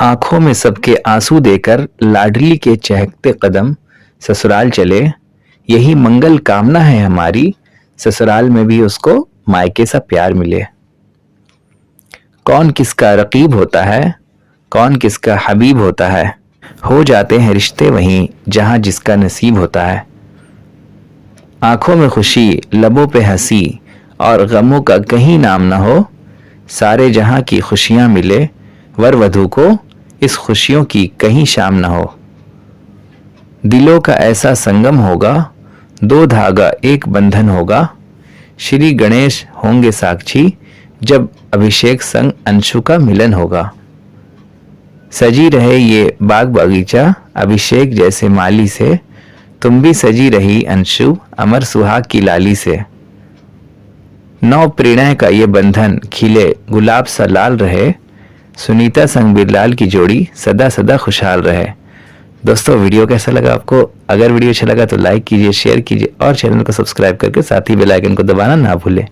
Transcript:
आंखों में सबके आंसू देकर लाडली के चहकते कदम ससुराल चले। यही मंगल कामना है हमारी, ससुराल में भी उसको मायके सा प्यार मिले। कौन किसका रकीब होता है, कौन किसका हबीब होता है, हो जाते हैं रिश्ते वहीं जहां जिसका नसीब होता है। आंखों में खुशी, लबों पे हंसी और गमों का कहीं नाम ना हो, सारे जहां की खुशियां मिले वर वधू को, इस खुशियों की कहीं शाम ना हो। दिलों का ऐसा संगम होगा, दो धागा एक बंधन होगा, श्री गणेश होंगे साक्षी जब अभिषेक संग अंशु का मिलन होगा। सजी रहे ये बाग बगीचा अभिषेक जैसे माली से, तुम भी सजी रही अंशु अमर सुहाग की लाली से। नौ प्रणय का ये बंधन खिले गुलाब सा लाल रहे, सुनीता संग बिरलाल की जोड़ी सदा सदा खुशहाल रहे। दोस्तों, वीडियो कैसा लगा आपको? अगर वीडियो अच्छा लगा तो लाइक कीजिए, शेयर कीजिए और चैनल को सब्सक्राइब करके साथ ही बेल आइकन को दबाना ना भूलें।